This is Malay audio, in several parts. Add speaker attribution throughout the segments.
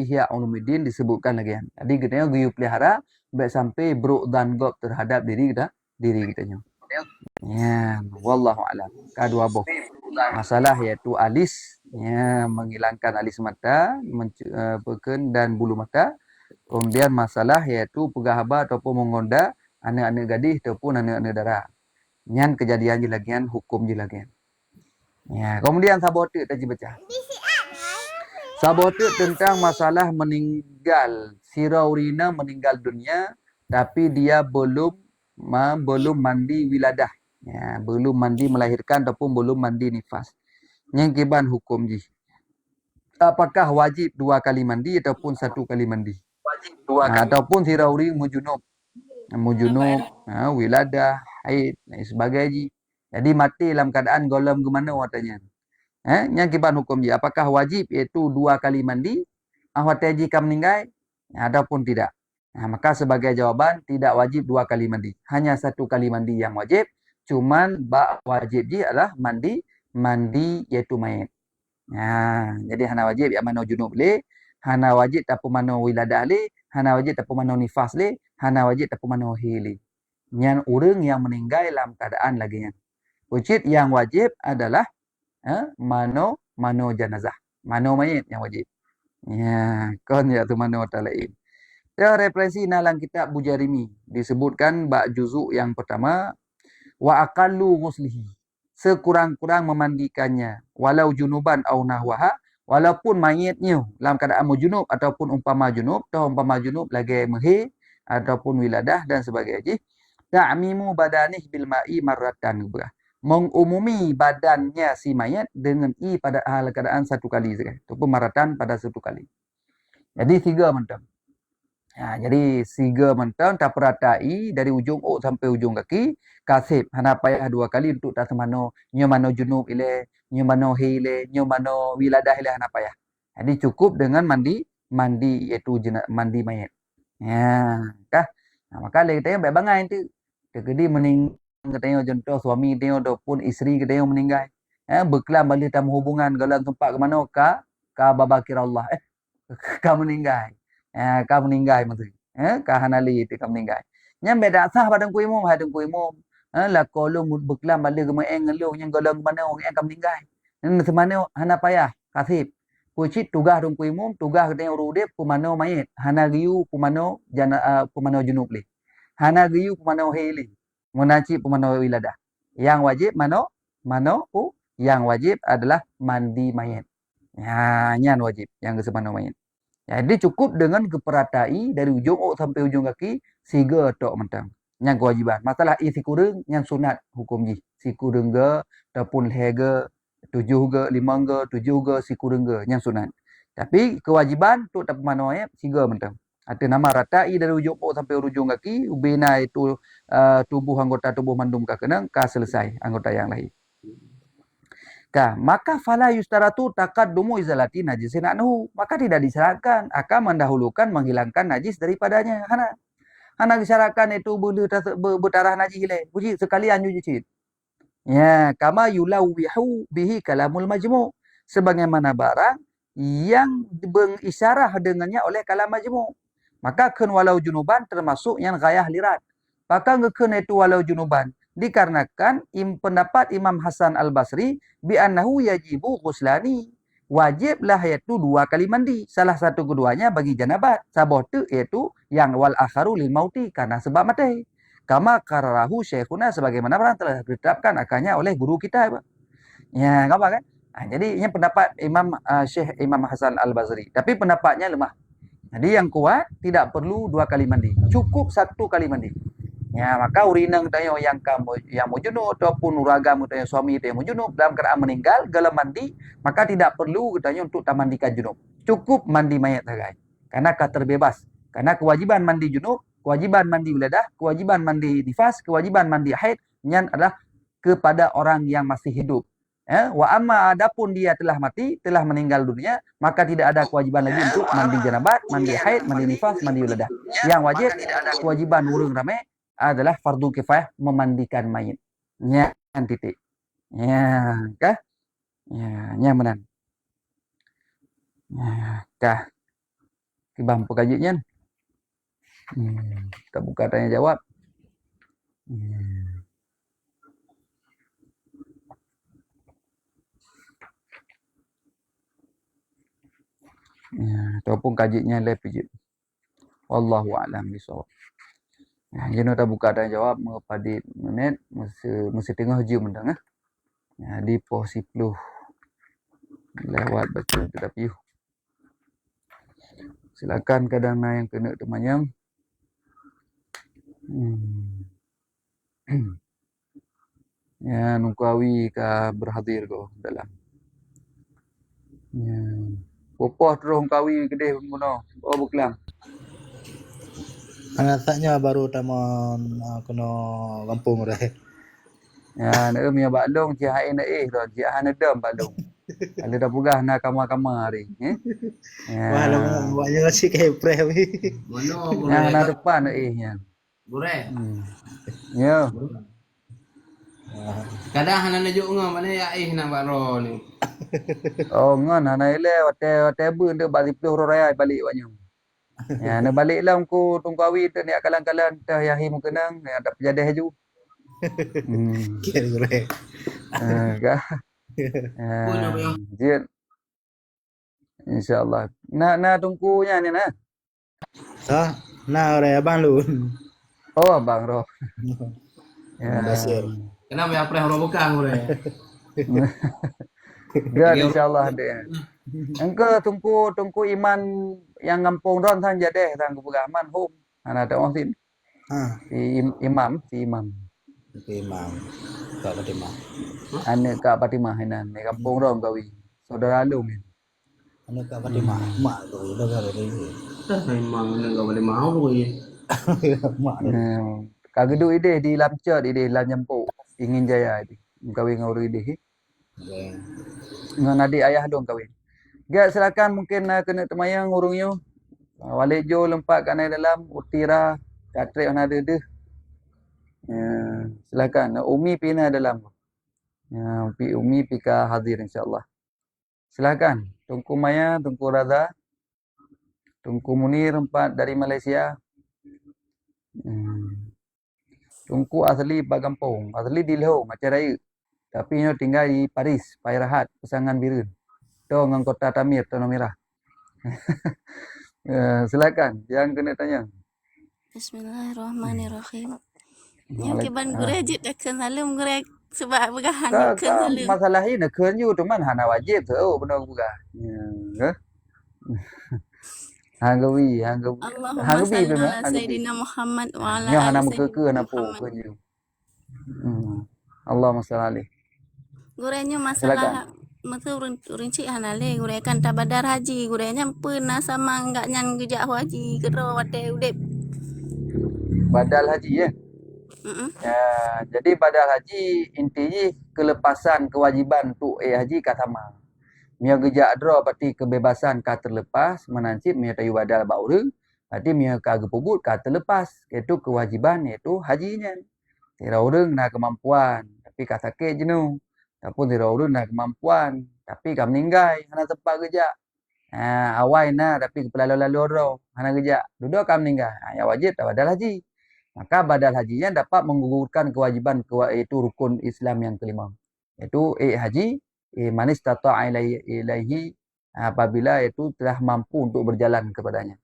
Speaker 1: Ihya Ulumuddin disebutkan lagi kan. Jadi katanya guyu pelihara baik sampai bro dan gob terhadap diri kitanya. Ya, wallahu alam. Kedua boh. Masalah yaitu alis, ya, menghilangkan alis mata, beken dan bulu mata. Kemudian masalah yaitu pegahaba ataupun mengonda anak-anak gadis ataupun anak-anak dara. Nyan kejadian jelagian, hukum jelagian. Ya, kemudian sabote tadi baca. Sabote tentang masalah meninggal, siraurina meninggal dunia, tapi dia belum mandi wiladah. Ya, belum mandi melahirkan ataupun belum mandi nifas. Yang kiban hukum ji. Apakah wajib 2 kali mandi ataupun 1 kali mandi? Ataupun sirauri mujunub. Mujunub, wiladah, haid, dan sebagainya. Jadi mati dalam keadaan golem gimana katanya. Yang kiban hukum dia, apakah wajib iaitu 2 kali mandi ahwat jika meninggal ataupun tidak. Maka sebagai jawaban tidak wajib 2 kali mandi, hanya 1 kali mandi yang wajib. Cuman wajib dia adalah mandi iaitu mayat. Jadi hana wajib ya mano junub le, hana wajib tapi mano wiladah le, hana wajib tapi mano nifas le, hana wajib tapi mano hili. Yang orang yang meninggal dalam keadaan lagi yang wajib, yang wajib adalah mano jenazah, mano mayit yang wajib. Ya, kon ya tu mano talain. Dia referensi dalam kitab Bujarimi disebutkan bab juzuk yang pertama, wa aqallu muslihi, sekurang-kurang memandikannya, walau junuban au nahwaha, walaupun mayitnya dalam keadaan junub ataupun umpama junub, atau umpama junub lagi mahir ataupun wiladah dan sebagainya. Ta'mimu badanih bil ma'i marratan ubah, mengumumi badannya si mayat dengan pada hal keadaan 1 kali saja, ataupun maratan pada 1 kali. Jadi 3 mentang. Jadi 3 mentang tak peratai dari ujung sampai ujung kaki, kasib hana payah 2 kali untuk tak semano nyomano junub ile, nyomano hile, nyomano wiladah ile hana payah. Jadi cukup dengan mandi iaitu mandi mayat. Kah? Maka le kita baik bangai tu. Jadi meninggal katanya contoh suami dia ataupun isteri kita yang meninggal. Berkelam balik tamu hubungan galang tempat ke mana ka babakir Allah. Ka meninggal. Ka meninggal maksudnya. Ka hanali itu ka meninggal. Yang beda sah pada kuimum, hadung kuimum. Lah kalau berkelam balik ke maeng ngelu yang galang mana orang yang ka meninggal. Semana hana payah kasib. Kucit tugah dong kuimum, tugah katanya urudip pumano mayit. Hana giu pumano junub li. Hana giu pumano heli. Munaci pumano wiladah. Yang wajib yang wajib adalah mandi mayat. Nyan wajib yang kesemano mayat. Jadi cukup dengan keperatai dari ujung sampai ujung kaki 3 tok mentang. Yang kewajiban. Masalah isi kurang yang sunat hukum ji. Si kurang ge ataupun hege 7 ge, 5 ge, 7 ge, si kurang ge yang sunat. Tapi kewajiban tu tak pemano ayat 3 mentang. Ada nama ratai dari ujung sampai ujung kaki, ubina itu tubuh anggota tubuh mandum ka kenang ka selesai anggota yang lain. Maka fala yustaratu taqaddumu izalati najisin anhu, maka tidak disyaratkan akan mendahulukan menghilangkan najis daripadanya. Hana disyaratkan itu bertarah najis le. Puji sekalian nyuci. Ya, kama yulawihu bihi kalamul majmu', sebagaimana barang yang mengisyarah dengannya oleh kalam majmu'. Maka kun walau junuban termasuk yang gayah lirat. Maka ngekun itu walau junuban dikarenakan pendapat Imam Hasan Al-Basri bi annahu yajibu ghuslani, wajiblah yaitu 2 kali mandi, salah satu keduanya bagi janabat, sabotu yaitu yang wal akharu lil mauti, karena sebab mati. Kama kararahu syekhuna, sebagaimana orang telah ditetapkan akannya oleh guru kita. Ya, apa kan? Jadi ini pendapat Syekh Imam Hasan Al-Basri, tapi pendapatnya lemah. Jadi yang kuat tidak perlu 2 kali mandi, cukup 1 kali mandi. Ya, maka urinang tanya yang mujunub ataupun uragam tanya suami tanya mujunub dalam keadaan meninggal galam mandi, maka tidak perlu katanya untuk tak mandikan junub. Cukup mandi mayat saja. Karena terbebas. Karena kewajiban mandi junub, kewajiban mandi wiladah, kewajiban mandi nifas, kewajiban mandi haid yang adalah kepada orang yang masih hidup. Wa amma adapun dia telah mati, telah meninggal dunia, maka tidak ada kewajiban lagi untuk mandi janabat, mandi haid, mandi nifas, mandi wiladah. Yang wajib kewajiban urung ramai adalah fardu kifayah memandikan mayit. Nyan titik. Ya, kah? Ya, nyaman. Ya, kah? Kibam pekajinya. Kita buka tanya jawab. Ataupun kajinya lebih. Wallahu a'lam bishawab. Jenuh tak buka tanya jawab pada menit mesti tengah je mendang di pos 10 lewat baca tetapi silakan kadang yang kena temannya. Ya nungkawi ka berhadir ko dalam. Ya. Popoh terus kawi gede mono. Oh buklang.
Speaker 2: Anaknya baru taman kena kampung dah.
Speaker 1: Ya nak mia balong ci hae na ro ci hana dam balong. Kalau dah pugah nak kamar-kamar hari.
Speaker 2: Wah lama buatnya masih kayak preh.
Speaker 3: Mana
Speaker 1: Ya hana depan nya.
Speaker 3: Gure.
Speaker 1: Ya.
Speaker 3: Kadang hana najuk ngam mana ya nak baro ni.
Speaker 1: Oh ngan hana ile wate bun de balik 10 raya balik banyu. Ya nak balik lah ku tungkawi tu ni akalan-kalan tah yahi mukenang ya tak jadi haju.
Speaker 2: Kira-kira.
Speaker 1: Kah. Jin. InsyaAllah. Nak tungkunya ni nah.
Speaker 2: Sah, nah orang abang lu.
Speaker 1: Oh abang roh.
Speaker 2: Ya. Basir.
Speaker 3: Kenapa ya preh ro bekang gure.
Speaker 1: Dia insyaAllah ada. Engkau tungku iman yang ngampung ron sang jadi sang kepegaman home. Ana ada orang sini. Si imam.
Speaker 2: Okey, Imam. Kak Fatimah.
Speaker 1: Anak Kak Fatimah hinan di kampung ron kawi. Saudara alung ni.
Speaker 2: Anak Kak Fatimah. Mak tu dah ada ni.
Speaker 3: Tak memang enggak boleh mau ni.
Speaker 2: Mak tu.
Speaker 1: Kak geduk ide di Lamcot ide Lam Nyempuk. Ingin jaya ide. Kawin dengan orang ide. Dengan adik ayah dong kawin. Gak silakan mungkin kena temayang urungnya. Walik jo lempat kat dalam utira katrik mana ada deh. Silakan Umi pina dalam. Umi pika hadir insyaallah. Silakan Tungku Maya, Tungku Raza, Tungku Munir 4 dari Malaysia. Tungku asli Bagampong, asli di Leho, Macam Raya. Tapi nyo tinggal di Paris, Pairahat, Pesangan Birun. Tu ngang Kota Tamir, Tanah Merah. Silakan yang kena tanya.
Speaker 4: Bismillahirrahmanirrahim. Yang kiban gure jit akan salam gure sebab begahan akan salam.
Speaker 1: Masalah ini nak you tu man hana wajib tu benar juga. Hanggawi.
Speaker 4: Allahumma salli ala Sayyidina Muhammad wa ala
Speaker 1: ali
Speaker 4: Sayyidina
Speaker 1: Muhammad. Allahumma salli.
Speaker 4: Gurenya masalah masa rinci hanale gure kan tabadar haji gurenya pernah sama enggak nyan gejak haji kedro wate udep.
Speaker 1: Badal haji ya. Ya, jadi badal haji intinya kelepasan kewajiban tu haji kat sama. Mia gejak dro berarti kebebasan ka terlepas menancip mia tayu badal bauru. Berarti mia ka gepubut ka terlepas. Itu kewajiban iaitu hajinya. Tira urang nak kemampuan tapi ka sakit jenuh. Ataupun tira urang nak kemampuan tapi ka meninggal hana tempat gejak. Awai na tapi kepelalu-lalu ro hana gejak. Duduk ka meninggal. Ya wajib tak badal haji. Maka badal hajinya dapat menggugurkan kewajiban itu rukun Islam yang kelima. Iaitu haji manis tata'a ilaihi apabila itu telah mampu untuk berjalan kepadanya.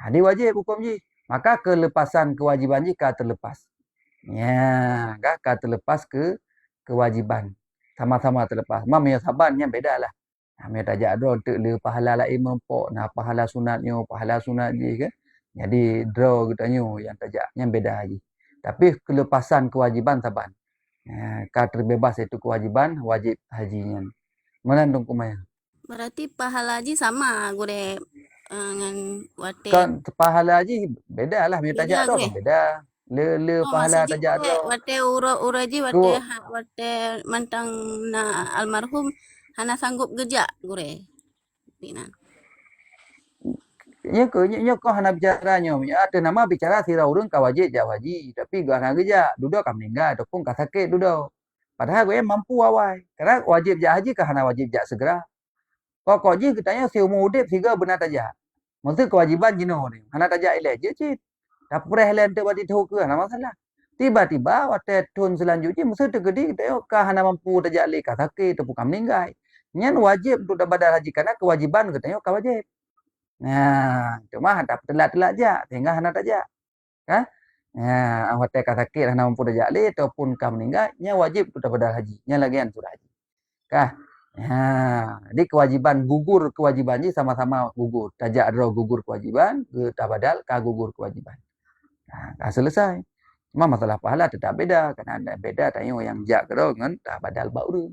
Speaker 1: Dia wajib hukum ji. Maka kelepasan kewajiban jika terlepas. Ya, ka terlepas ke kewajiban. Sama-sama terlepas. Mam ya sabannya bedalah. Kami tajak ada untuk le pahala lain mempok nah pahala sunatnya, pahala sunat je kan. Jadi draw katanya yang tajaknya beda haji. Tapi kelepasan kewajiban saban. Ka terbebas itu kewajiban wajib hajinya. Mana tungku maya?
Speaker 4: Berarti pahala haji sama gure dengan wate.
Speaker 1: Kan pahala haji beda lah, punya tajak tu beda. Le pahala tajak tu.
Speaker 4: Wate ura haji wate mantang na almarhum hana sanggup gejak gure. Pinan.
Speaker 1: Nya kau hana bicaranya. Ada nama bicara sira urang ka wajib ja haji, tapi gua hana gejak, duduk ka meninggal ataupun ka sakit duduk. Padahal gue mampu awai. Karena wajib ja haji ka hana wajib ja segera. Kok ji katanya si umur udip siga benar tajak. Maksud kewajiban jenuh ni. Hana tajak ilai je cik. Dah preh lain tu bagi tahu ke hana masalah. Tiba-tiba waktu tahun selanjutnya mesti tergedi tengok kah hana mampu tajak ilai kah sakit ataupun kah meninggal. Nyan wajib untuk badal haji karena kewajiban ke tengok kah wajib. Nah, cuma tak telat-telat je sehingga hana tajak. Kah? Waktu kah sakit hana mampu tajak ilai ataupun kah meninggal, nya wajib untuk badal haji. Nya lagian surah haji. Kah? Jadi kewajiban gugur kewajiban ni sama-sama gugur. Tajak draw gugur kewajiban, ke tabadal kah gugur kewajiban. Dah selesai. Cuma masalah pahala tetap beda. Kerana ada beda tanya yang jak draw dengan tabadal baru.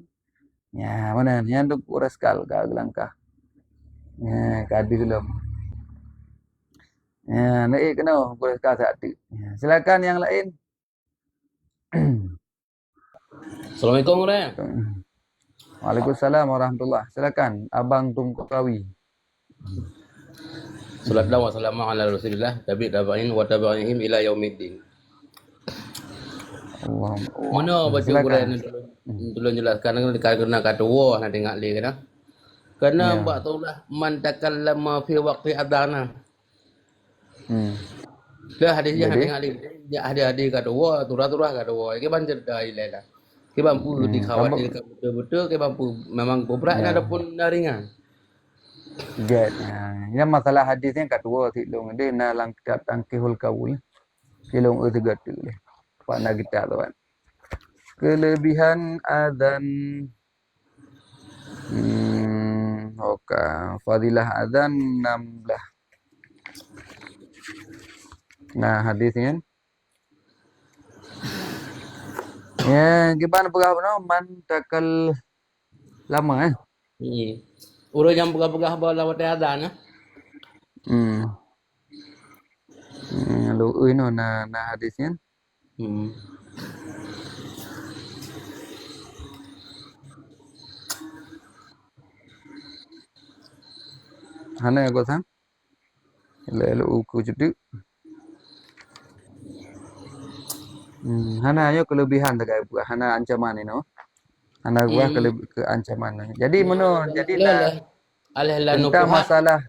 Speaker 1: Ya, mana ni yang tu uraskal kah gelangkah. Ya, kadi belum. Ya, naik kena uraskal satu. Ya, silakan yang lain.
Speaker 3: Assalamualaikum Ray.
Speaker 1: Waalaikumsalam warahmatullahi. Silakan Abang Tungkawi.
Speaker 3: Sallallahu wasallam ala Rasulillah tabi tabain wa tabaihim ila yaumiddin. Mana baca Quran ni dulu jelaskan kena kata wah nak tengok li kena. Kena buat taulah man takallama fi waqti adana. Dah hadis yang tengok li. Ya hadis kata wah turah-turah kata wah. Ke ban cerita ilalah. Ke mampu dikhawatirkan betul-betul ke mampu memang berat adapun ringan.
Speaker 1: Jet. Yang masalah hadisnya kat dua silung dia na langkat tangkihul kaul. Silung tiga tu leh. Pak nak kita tuan. Kelebihan azan. Okey, fadilah azan 16. Nah, hadisnya. Ya, gimana pegah benar man takal lama
Speaker 3: Urus yang pegah-pegah bala wate azan
Speaker 1: Lu no na hadisnya. Hana ko sam. Lalu uku jadi. Hana ayo kelebihan tak buat hana ancaman ini no. Hana buat ke ancaman. Jadi mana jadi
Speaker 3: alih
Speaker 1: tentang masalah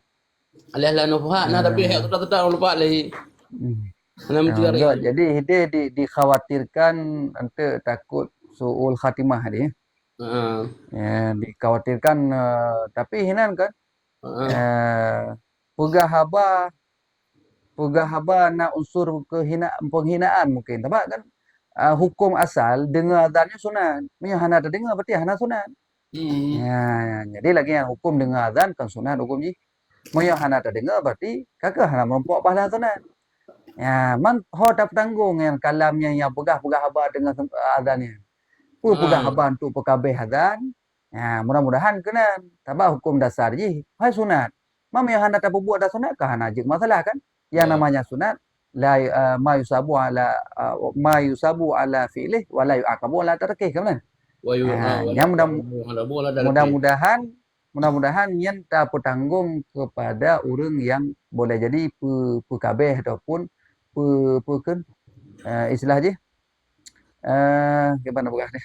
Speaker 3: alih nufuha nah tapi hak tetap lupa lagi.
Speaker 1: Jadi dia dikhawatirkan nanti takut suul khatimah dia. Ya, dikhawatirkan tapi hinan kan. Pegah haba nak unsur penghinaan mungkin. Sebab kan hukum asal dengar azannya sunat. Punya hana terdengar berarti hana sunat. Ya, jadi lagi yang hukum dengar azan kan sunat hukum ji. Punya hana terdengar berarti kakak hana merompok pahala sunat. Ya, man ho tak tanggung yang kalamnya yang pegah haba dengan azannya. Pegah haba untuk pekabeh azan. Ya, mudah-mudahan kena. Sebab hukum dasar ji, hai sunat. Mam yang hana tak buat dah sunat kah hana je masalah kan? Yang namanya sunat la ma yusabu ala fi'lih wa la yu'aqabu ala tarkih kan? Yang mudah-mudahan yang tak bertanggung kepada orang yang boleh jadi pekabeh ataupun kan istilah je. Gimana bukan ni?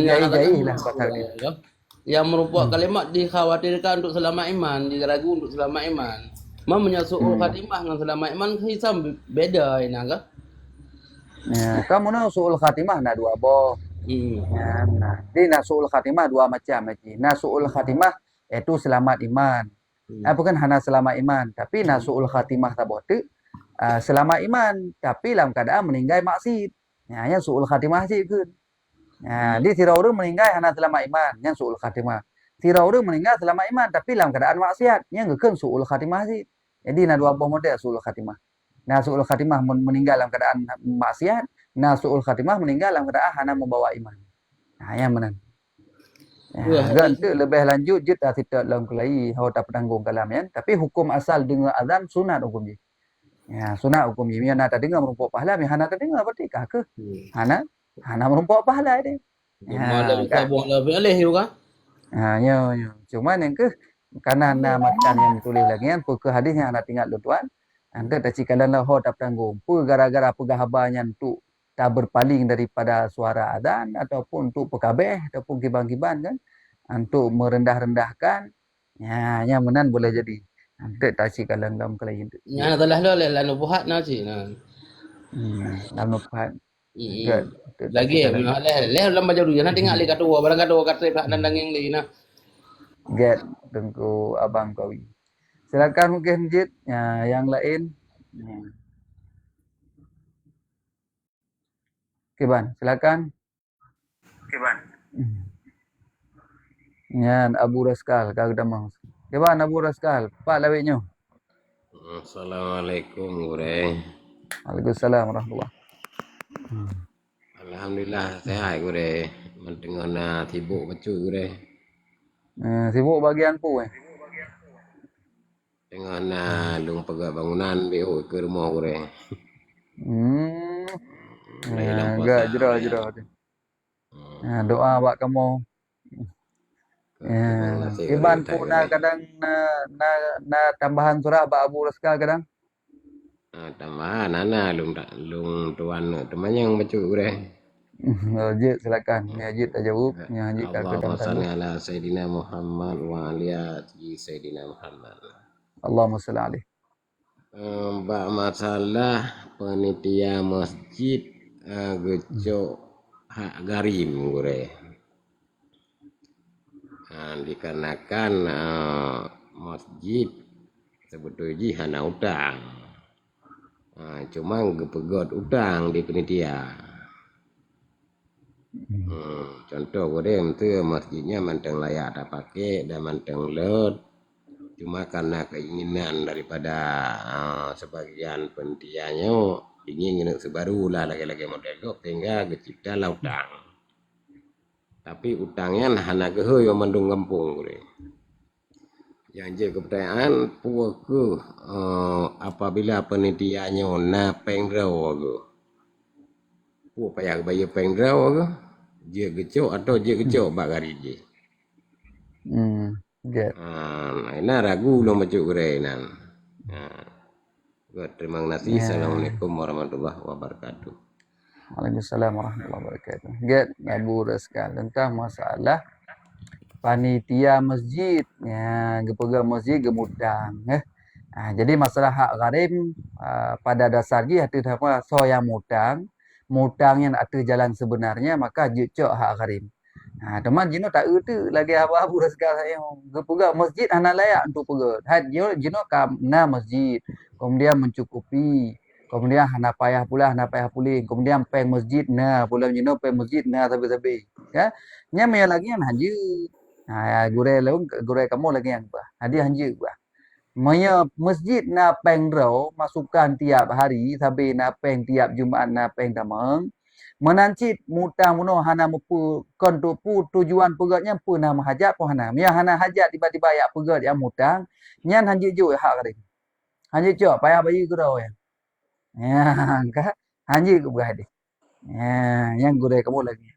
Speaker 1: Jai-jai lah pasal dia.
Speaker 3: Yang merupakan kalimat dikhawatirkan untuk selamat iman, diragu untuk selamat iman. Mamanya su'ul khatimah dengan selamat iman hisam beda ini kan?
Speaker 1: Ya, kamu nak su'ul khatimah nak dua boh. Ya, dia nak su'ul khatimah dua macam lagi. Nak su'ul khatimah itu selamat iman. Bukan hanya selamat iman, tapi nak su'ul khatimah tabot tu selamat iman tapi dalam keadaan meninggal maksiat. Ya, yang su'ul khatimah sih kan. Dia sira orang meninggal hanya selamat iman, yang su'ul khatimah. Sira orang meninggal selamat iman tapi dalam keadaan maksiat, yang gekan su'ul khatimah sih. Jadi nak dua buah model su'ul khatimah. Nah su'ul khatimah meninggal dalam keadaan maksiat, nah su'ul khatimah meninggal dalam keadaan hanya membawa iman. Yang mana? Dan tu lebih lanjut je tak kita dalam kelai hau tak penanggung kalam ya. Tapi hukum asal dengar azan sunat hukum je. Ya, sunat hukum je. Yang nak tak dengar merumpuk pahala, yang hana tak dengar berarti kah ke? Hana merumpuk pahala dia.
Speaker 3: Malam tak buang lah boleh juga.
Speaker 1: Ya. Cuma yang ke kerana makan yang tulis lagi kan ke hadis yang nak tinggal tuan. Anda tak cikalan lah ho tak tanggung. Gara-gara pegahaba tu tak berpaling daripada suara azan ataupun tu pekabeh ataupun kiban-kiban kan. untuk merendah-rendahkan, yang menan boleh jadi. Nanti tak si kalang dalam kelain tu.
Speaker 3: Nya telah lo le lanu buhat na ci na.
Speaker 1: Dalam nupat.
Speaker 3: Mm.
Speaker 1: Tak
Speaker 3: Lagi
Speaker 1: si kalang.
Speaker 3: le lam bajaru na tinggal li kadua barang kadua kata tak nandang yang li na.
Speaker 1: Get tengku abang kawi. Silakan mungkin Jit, yang lain. Okey Ban, silakan. Yan Abu Raskal kau damang. Okey Ban, Abu Raskal, pak lawiknya.
Speaker 5: Assalamualaikum gure.
Speaker 1: Waalaikumsalam warahmatullahi.
Speaker 5: Alhamdulillah sehat gure. Mendengar na sibuk becu gure.
Speaker 1: Sibuk bagian pu
Speaker 5: Dengan na lung pegak bangunan BO ke rumah gure. Mulai dalam puasa.
Speaker 1: Enggak jera tu. Doa buat kamu. Iban pu na kadang na tambahan surah ba Abu Raskal kadang.
Speaker 5: Tambahan ana lung tuan teman yang becu gure.
Speaker 1: Jit silakan. Ya Jit tak jawab. Ya Jit kat
Speaker 5: Allahumma
Speaker 1: kedang
Speaker 5: salli
Speaker 1: tadi.
Speaker 5: ala Sayyidina Muhammad wa alihi Sayyidina Muhammad.
Speaker 1: Allahumma salli alaihi.
Speaker 5: Mbak masalah penitia masjid gecok hak garim gure. Dikarenakan masjid sebetulnya hana utang. Cuma gepegot utang di penitia. Contoh gure itu masjidnya manteng layak tak pakai dan manteng lot. Cuma karena keinginan daripada sebagian penitianya ingin sebaru lah lagi-lagi model kok sehingga kecipta lah utang. Tapi utangnya hana kehe yang mandung kampung gure. Yang je kepercayaan puaku apabila penitianya na pengrau aku. Puak payah bayar pengrau aku. Je gecok atau je gecok bak gari je.
Speaker 1: Get.
Speaker 5: Ini ragu lo macam gure nan. Terima kasih. Assalamualaikum warahmatullahi wabarakatuh.
Speaker 1: Waalaikumsalam warahmatullahi wabarakatuh. Get Abu Raskal tentang masalah panitia masjid. Gepegang masjid gemudang. Jadi masalah hak gharim pada dasarnya hati apa so yang mutang yang ada jalan sebenarnya maka jecok hak gharim. Teman jino tak erti lagi apa-apa Raskal saya gepegang masjid hana layak untuk pegat. Jino na masjid kemudian mencukupi. Kemudian hana payah puling. Kemudian peng masjid na pula jino peng masjid na sabi-sabi. Ya. Nya me lagi yang hanje. Gure kamu lagi yang apa? Hadi hanje gua. Maya masjid na peng rau masukan tiap hari sabi na peng tiap Jumaat na peng tamang. Menancit mutang muno hana mepu kontupu tujuan pegatnya pun nama hajat pun hana. Mia hana hajat tiba-tiba ya pegat yang mutang. Nyan hanje jo hak kari. Hanje jo payah bayi gurau ya. Ka hanje ke berhadi. Yang gure kamu lagi.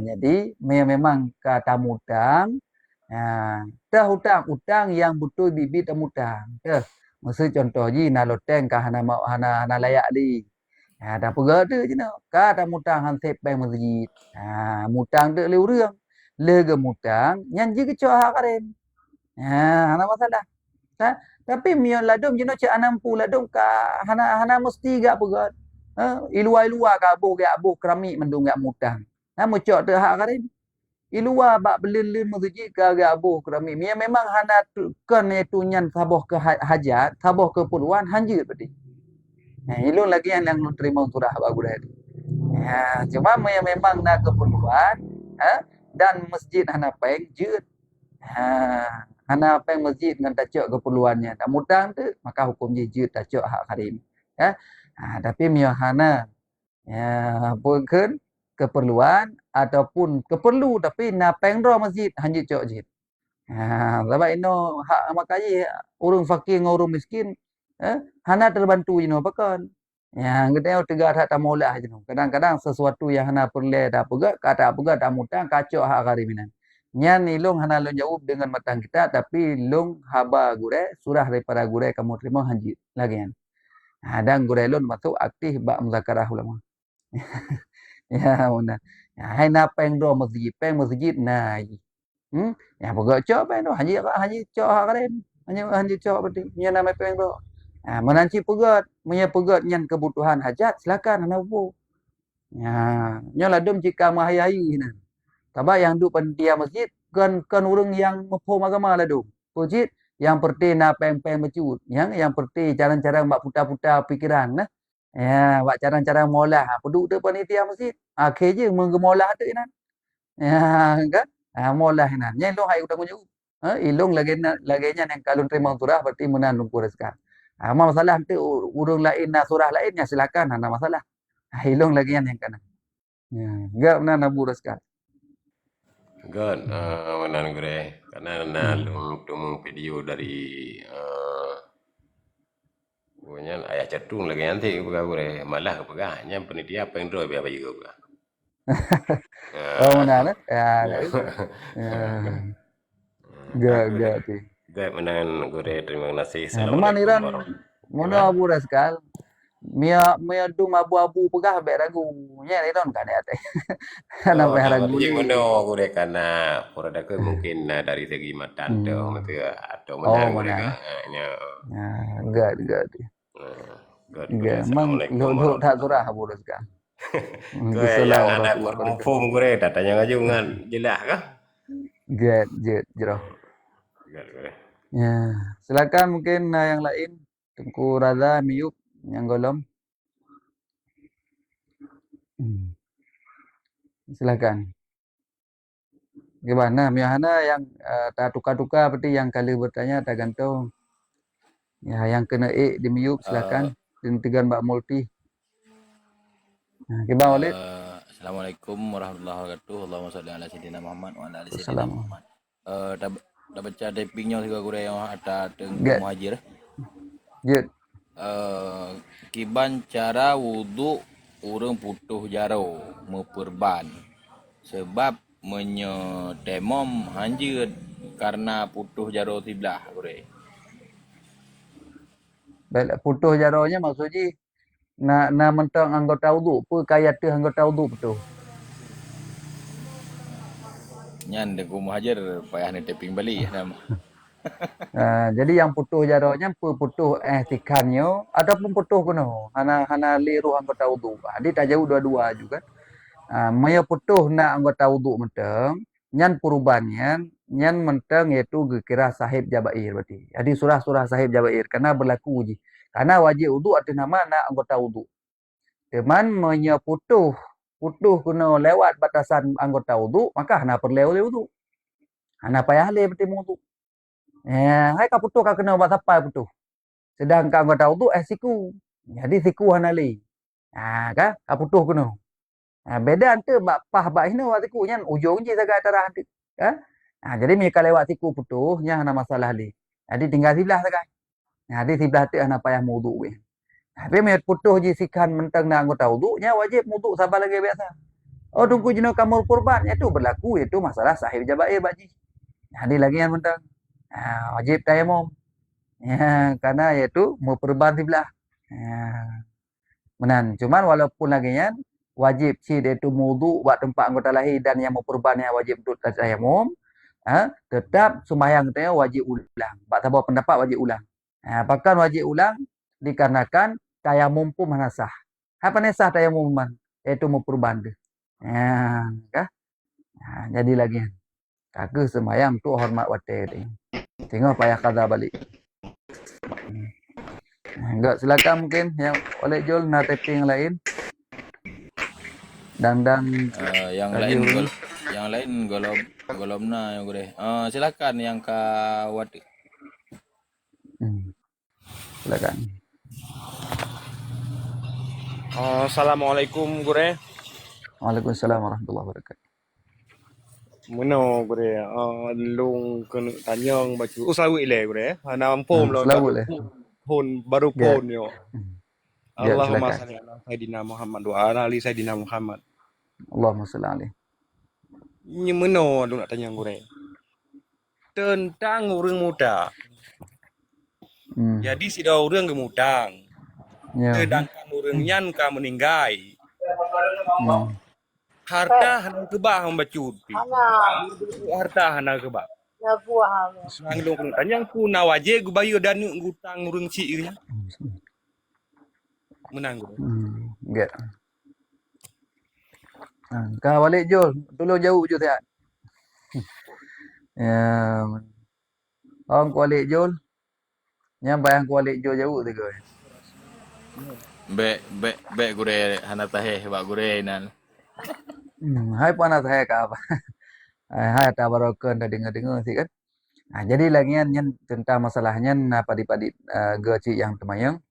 Speaker 1: Jadi memang kata mutang hutang yang betul bibit mutang. Maksud contoh ji na loteng ka hana layak di. Dah pegat tu je nak. Ka ta mutang han sep bang masjid. Mutang tu leu reung. Le ge mutang nyan ji ke cok hak karen. Hana masalah. Tapi mio ladum jeno cak anampu ladum ka hana mesti gak pegat. Ilua ka abuh gak abuh keramik mendung gak mutang. Mu cok tu hak karen. Ilua bak belin-lin masjid ka gak abuh keramik. Mia memang hana kan itu nyan saboh ke hajat, saboh ke perluan hanjut berarti. Ilung lagi yang terima surah bagus itu. Cuma memang nak keperluan dan masjid hana peng jut. Hana peng masjid dengan tacok keperluannya. Tak mutang tu maka hukum je jut tacok hak karim. Tapi hana pun keperluan ataupun keperlu tapi nak peng ro masjid hanjut cok jit. Sebab ino hak makanya urang fakir dengan urang miskin hana terbantu jino pakon. Yang kita tegar hak tamulah jino. Kadang-kadang sesuatu yang hana perle dah pegat, kata pegat dah mutang kacok hak kariminan. Nyan ilung hana lung jawab dengan matang kita tapi lung haba gure surah daripada gure kamu terima hanjit lagi kan. Dan gure lun masuk aktif bak muzakarah ulama. Ya benar. Hai na peng do masjid na. Ya pegak cok peng do haji cok hak karen. Hanya cok berarti. Nya nama peng do. Menanci pegat, pegat nyan kebutuhan hajat silakan ana upo. Nya ladem jika mahayayu hina. Tabak yang duk pendia masjid kan urang yang mepom agama lah duk. Masjid yang perti na peng-peng mecut. Yang perti cara-cara mbak putar-putar pikiran nah. Ya, buat cara-cara molah. Peduk tu panitia masjid. Akhir je menggemolah tu nan. Ya, kan? Molah nan. Nya ilung hai utang jawab. Ilung lagi nya yang kalau terima surah berarti menandung kuraskan. Masalah tu urang lain na surah lainnya silakan ada masalah. Ilung lagi yang kana. Ya, enggak benar nabu raskan.
Speaker 5: God, menan gure karena nalung tumung video dari punya ayah cetung lagi nanti buka gure malah kepegahnya penitia apa yang doa apa juga buka.
Speaker 1: Oh benar ya. Enggak tu.
Speaker 5: Gak menan gure terima kasih.
Speaker 1: Teman Iran mono abu raskan. Mia dum abu-abu pegah be ragu. Nya Iran kan ya teh. Ana be ragu.
Speaker 5: Mono gure karena produk mungkin dari segi matan tuh atau menan gure nya.
Speaker 1: Enggak tu. Enggak, emang lu tak surah abu raskan.
Speaker 5: Yang anak berkumpul gure datanya ngajungan jelas kah?
Speaker 1: Get jeroh. Ya, silakan mungkin yang lain. Tengku Raza Miyuk yang golom. Silakan. Gimana? Miahana yang tak tukar-tukar seperti yang kali bertanya tak gantung. Ya, yang kena di Miyuk silakan. Dihentikan Mbak Multi. Gimana Walid?
Speaker 6: Assalamualaikum warahmatullahi wabarakatuh. Allahumma sholli ala sayyidina Muhammad wa ala ali sayyidina Muhammad. Dah baca typingnya juga gure yang ada tengku muhajir.
Speaker 1: Jut.
Speaker 6: Kiban cara wudu urang putuh jaro meperban sebab menyetemom hanjir karena putuh jaro tiblah gure.
Speaker 1: Baik, putuh jaronya maksudnya na mentang anggota wudu apa kaya tu anggota wudu betul.
Speaker 6: Nyan tengku muhajir payah ni typing balik nama.
Speaker 1: Jadi yang putuh jaronya putuh tikannya ataupun putuh kuno hana liru anggota wudu. Jadi tak jauh dua-dua juga. Maya putuh na anggota wudu mentang nyan perubahannya nyan mentang iaitu kira sahib jabair berarti. Jadi surah-surah sahib jabair karena berlaku uji. Karena wajib wudu arti nama na anggota wudu. Teman maya putuh kuno lewat batasan anggota wudu maka hana perlu wudu. Hana payah le berarti wudu. Hai ka putuh ka kena buat sampai putuh. Sedangkan anggota wudu siku. Jadi siku hana le. Ka putuh kena. Beda ante pah hina wa siku nyan ujung je saga tarah ante. Jadi mereka lewat siku putuh nya hana masalah le. Jadi tinggal sebelah saga. Jadi sebelah tu hana payah wudu we. Tapi mereka putuh je sikan mentang na anggota wudu nya wajib wudu sabar lagi biasa. Oh tunggu jino kamu kurban itu berlaku itu masalah sahib jabair baji. Jadi lagi yang mentang wajib tayamum. Karena yaitu mau perban sebelah. Menan. Cuman walaupun lagi yang wajib si itu wudu buat tempat anggota lahir dan yang mau perbannya wajib untuk tayamum, tetap sembahyang kita wajib ulang. Pak sabar pendapat wajib ulang. Bahkan wajib ulang dikarenakan tayamum pun sah. Apa ni sah tayamum man? Itu mau perban tu. Jadi lagi kagak sembahyang tu hormat water dia. Tengok payah kaza balik. Enggak silakan mungkin yang oleh Jol nak taping lain. Dan
Speaker 6: yang lain golomna yang gue. Silakan yang kawat.
Speaker 1: Silakan.
Speaker 7: Assalamualaikum gure.
Speaker 1: Waalaikumsalam warahmatullahi wabarakatuh.
Speaker 7: Mano gure lung kena tanyang baca usawi le gure. Nampom lo pun baru pun yo. Allahumma salli ala sayidina Muhammad wa ala ali sayidina Muhammad.
Speaker 1: Allahumma salli alaihi.
Speaker 7: Ni mano lu nak tanya gure. Tentang orang muda. Jadi sida orang gemudang. Sedangkan orang nyan ka meninggal. harta hana kebah membacut pi. Harta hana kebah. Selang dong kena tanyang ku nawaje gu bayu dan ngutang urang ci ieu nya. Menang gue.
Speaker 1: Get. Kau balik Jul, tolong jauh je sihat. Ya. Ông kau balik Jul. Yang bayang kau balik Jul jauh tu kau.
Speaker 6: Be gure hana tahe ba gure nan.
Speaker 1: Hai panas hai ka apa. Hai tak barokan dah dengar-dengar sih kan. Jadi lagi yang tentang masalahnya padi-padi geci yang temayang.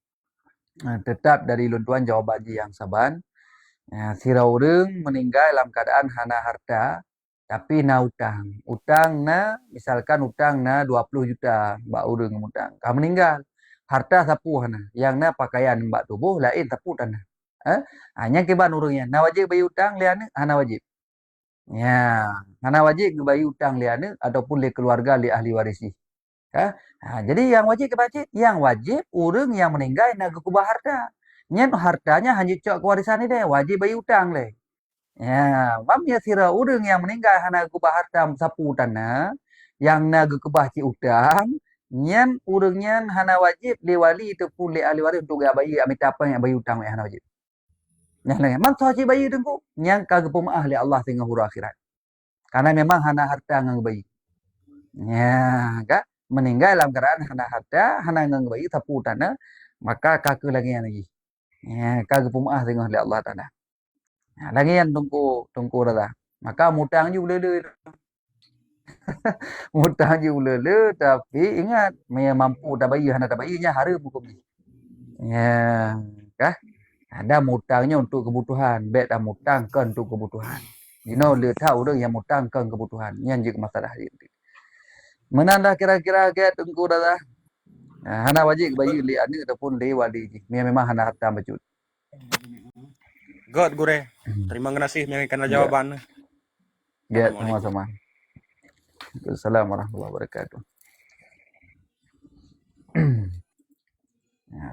Speaker 1: Tetap dari luntuan jawab haji yang saban. Sirau urang meninggal dalam keadaan hana harta tapi na utang. Utang na misalkan utang na 20 juta mbak urang utang. Kau meninggal. Harta sapu hana. Yang na pakaian mbak tubuh lain sapu tanah. Hanya keban urangnya. Na wajib bayar utang lian hana wajib. Ya, hana wajib bayar utang lian ataupun li keluarga li ahli warisi. Jadi yang wajib kebaca, yang wajib urang yang meninggal na kubah harta. Nyen hartanya hanya cok kewarisan ni deh, wajib bayar utang leh. Ya, mamnya sira urang yang meninggal hana kubah harta sapu tanah, yang na kubah ci utang, nyen urangnya hana wajib li wali itu pun li ahli waris untuk bayar amit apa yang bayar utang hana wajib. Nah, man soji bayar dengku, yang kagak pemaah li Allah tinggal huru akhirat. Karena memang hana harta ngang bayar. Ya, kak meninggal dalam keadaan hana harta, hana ngang bayar sapu tanah, maka kagak lagi yang lagi. Ya, kagak pemaah tengok oleh Allah Ta'ala. Lagi yang tungku dah. Maka mutang juga boleh. Mutang juga boleh. Tapi ingat, yang mampu tak bayar, hana tak bayarnya haram hukum ni. Ya, kah? Ada mutangnya untuk kebutuhan. Baik dah mutang kan untuk kebutuhan. You know, dia tahu dah yang mutang kan kebutuhan. Yang juga masalah dia. Menanda kira-kira ke tungku dah. Hana wajib bayar li ani ataupun li wali. Memang hana harta bacut.
Speaker 7: God gure. Terima kasih mengenai jawaban.
Speaker 1: Ya, sama-sama. Assalamualaikum warahmatullahi wabarakatuh.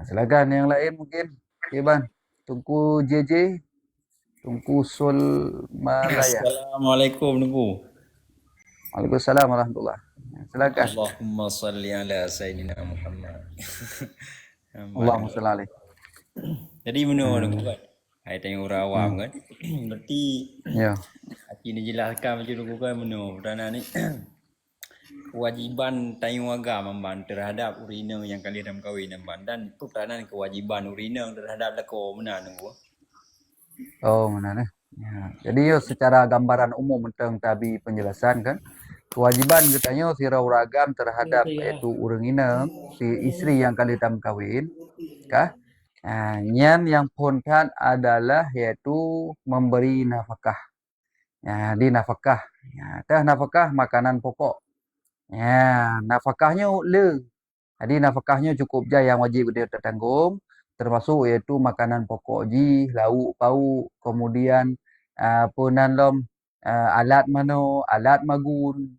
Speaker 1: Silakan yang lain mungkin. Iban, Tungku JJ, Tungku Sul Malaya.
Speaker 8: Assalamualaikum Tungku.
Speaker 1: Waalaikumsalam warahmatullahi. Silakan.
Speaker 8: Allahumma salli ala Sayyidina Muhammad.
Speaker 1: Allahumma salli alaihi.
Speaker 8: Jadi mana Tungku kan? Hai tengok orang awam kan. Berarti
Speaker 1: Ya.
Speaker 8: Haji ni jelaskan macam Tungku kan mana perdana ni. Kewajiban tayung agama man terhadap urina yang kali dalam kahwin dan peranan kewajiban urina terhadap leko mana Tungku.
Speaker 1: Oh, mana ni? Ya. Jadi yo secara gambaran umum tentang tabi penjelasan kan. Kewajiban katanya sirau ragam terhadap iaitu urang ina si isteri yang kali dalam kahwin. Kah? Nyan yang pontan adalah yaitu memberi nafkah. Di nafkah. Tah nafkah makanan pokok. Nafkahnya le. Jadi nafkahnya cukup je yang wajib dia tertanggung. Termasuk iaitu makanan pokok ji, lauk pauk, kemudian penandom alat mano, alat magun.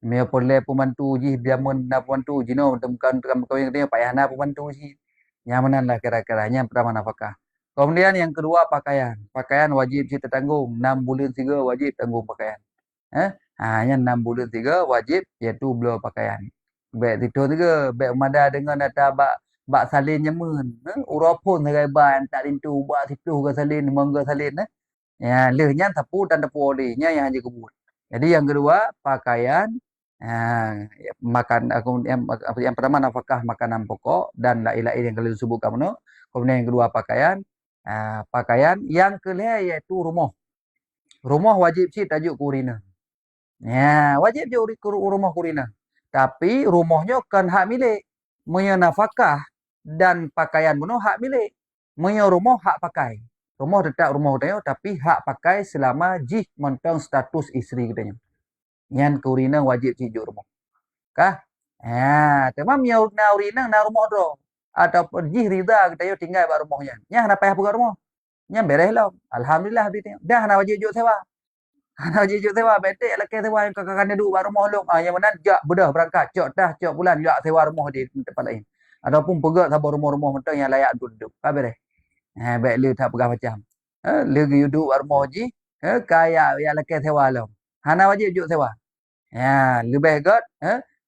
Speaker 1: Mia boleh pembantu ji, biamun na pembantu ji no, temukan kawin dia payah na pembantu ji. Yang mana lah kira-kira yang pertama nafkah. Kemudian yang kedua pakaian. Pakaian wajib si tertanggung. 6 bulan 3 wajib tanggung pakaian. Yang 6 bulan 3 wajib iaitu beli pakaian. Baik itu juga. Baik mada dengan data bak salin nyemen. Urapun segai ban tak lintu bak situ ke salin mangga salin. Ya lehnya sapu dan tepu olehnya yang hanya kebun. Jadi yang kedua pakaian. Makan yang pertama nafkah makanan pokok dan lain-lain yang kalian sebutkan mana. Kemudian yang kedua pakaian. Pakaian yang kelima iaitu rumah. Rumah wajib sih tajuk kurina. Wajib je rumah kurina. Tapi rumahnya kan hak milik. Punya nafkah dan pakaian pun hak milik. Punya rumah hak pakai. Rumah tetap rumah dia tapi hak pakai selama jih mentang status isteri katanya. Yang kurina wajib sih rumah. Kah? Tamam ya na urina na rumah do. Ataupun jih rida katanya tinggal kat rumahnya. Nya nak payah buka rumah. Nya beres lah. Alhamdulillah habis dah nak wajib juk sewa. Ana jujur sewa betek laki sewa yang kakak duduk kat rumah long. Yang mana jak bedah berangkat cok dah cok bulan jak sewa rumah di tempat lain. Ataupun pegak sabar rumah-rumah mentang yang layak duduk. Habis dah. Baik le tak pegah macam. Le duduk kat rumah haji Kaya ya leke sewa lo. Hana wajib juk sewa. Ya, lebih god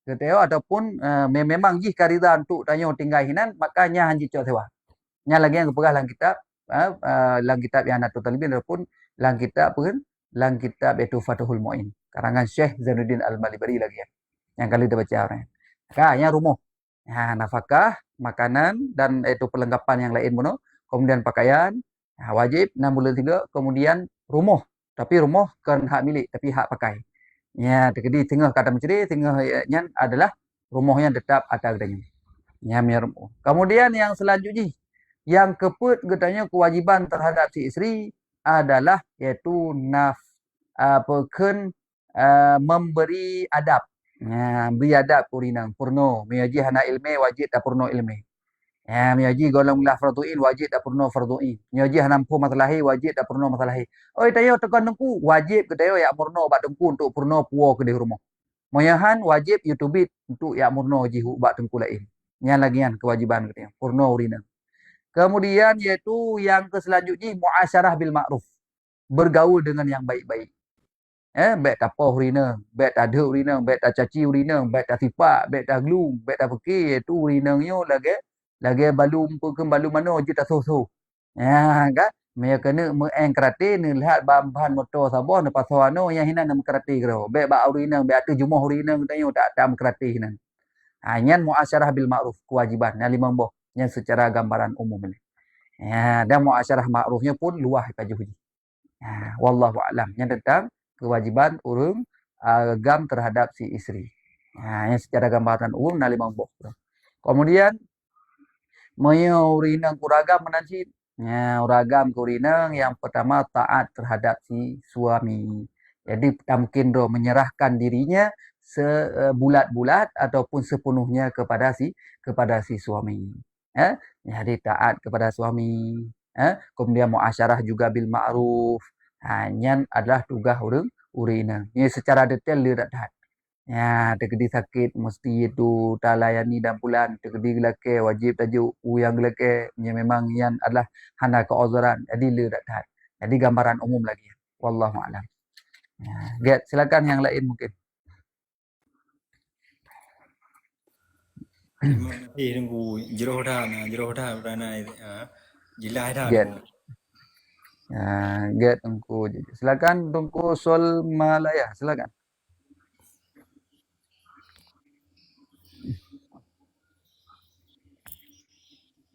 Speaker 1: keteo ataupun memang jih karida untuk tanyo tinggal hinan makanya hanji cok sewa. Nya lagi yang kepegah lang kitab lang kitab yang nato talibin ataupun lang kitab pun lang kitab itu Fathul Muin karangan Syekh Zainuddin Al-Malibari lagi ya. Yang kali kita baca orang. Kayaknya rumah. Nafkah, makanan dan itu perlengkapan yang lain mono, kemudian pakaian, wajib 6 bulan 3, kemudian rumah. Tapi rumah kan hak milik tapi hak pakai. Ya, jadi tengah kata mencuri, tengahnya adalah rumahnya tetap ada gedanya. Ya, rumah. Kemudian yang selanjutnya, yang keput katanya kewajiban terhadap si isteri adalah yaitu memberi adab. Beri adab kurinang purno, miyaji hana ilmi wajib tak purno ilmi. Miyaji golong lah farduin wajib tak purno farduin. Miyaji hanampu masalahi wajib tak purno masalahi. Oi tayo tekan dengku wajib ke tayo ya purno bak dengku untuk purno puo ke di rumah. Moyahan wajib YouTube untuk ya purno jihu bak dengku lain. Yang lagian kewajiban katanya purno urinang. Kemudian yaitu yang selanjutnya muasyarah bil ma'ruf. Bergaul dengan yang baik-baik. Baik tak poh urinang, baik tak ada urinang, baik tak caci urinang, baik tak sipak, baik tak glum, baik tak pekir, itu urinangnya lagi balum pun balum mana je tak so-so. Kan? Mereka kena mengkrati ni lihat bahan motor sabah ne pasal ano yang hina nak mengkrati kero. Baik ba urinang, baik atu jumah urinang tanyo tak mengkrati hina. Nyan muasyarah bil ma'ruf kewajiban yang 5 boh yang secara gambaran umum ni. Dan muasyarah ma'rufnya pun luah kajuh. Wallahu a'lam. Yang tentang kewajiban urung agam terhadap si isteri. Yang secara gambaran umum na 5 boh. Kemudian urinang kuragam menanci. Uragam kurinang yang pertama taat terhadap si suami. Jadi tak mungkin menyerahkan dirinya sebulat-bulat ataupun sepenuhnya kepada si suami. Jadi taat kepada suami. Kemudian muasyarah juga bil ma'ruf. Yang adalah tugas urinang. Ini secara detail dia tak taat. Terkedi sakit mesti itu tak layani dan bulan terkedi gelake wajib tajuk yang gelake memang yang adalah hana keuzuran jadi dia tak taat. Jadi gambaran umum lagi. Wallahu a'lam. Get silakan yang lain mungkin.
Speaker 8: Tunggu jero dah berana jilah dah.
Speaker 1: Get tunggu. Silakan tunggu Sol Malaya silakan.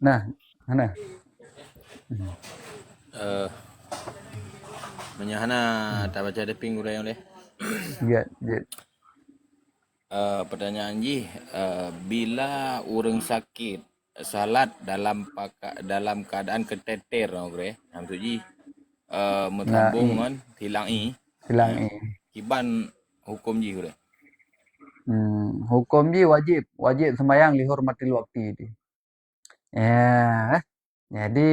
Speaker 1: Nah, mana?
Speaker 6: Menyahana tak baca deping urai oleh.
Speaker 1: Get.
Speaker 6: Pertanyaan ji, bila orang sakit salat dalam keadaan keteter ore, tu ji metambung kan hilangi. Kiban hukum ji ore.
Speaker 1: Hukum ji wajib sembahyang lihurmatil waktu di. Jadi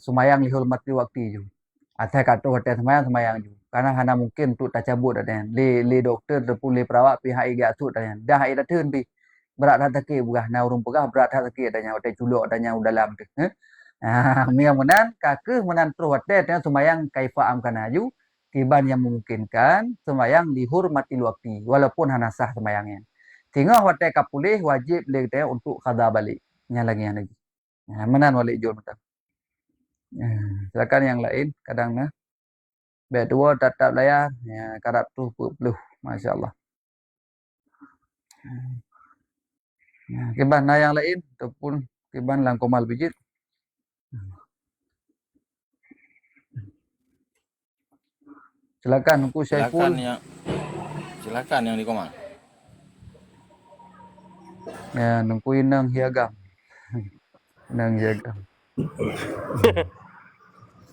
Speaker 1: sembahyang lihurmatil waktu ju. Asal kata hotel sembahyang ju. Karena hana mungkin untuk tak cabut ada le doktor ataupun le perawat pihak iga tu ada dah ida turun pi berat hati bukan na urung pegah berat hati adanya hotel culuk adanya dalam tu miang menan kakeh menan terus hotel tengah sembahyang kaifa amkana ju tiban yang memungkinkan sembahyang dihormatil waktu walaupun hana sah sembahyangnya tengah hotel kapulih wajib le teh untuk qada balik nya lagi menan walik jul metan silakan yang lain kadang nah baik dua tetap layan karap tu peluh masya-Allah. Kiban yang lain ataupun kiban lang komal bijit. Silakan Engku Syaiful.
Speaker 6: Silakan yang di komal.
Speaker 1: Nungku inang hiagam. Inang hiagam.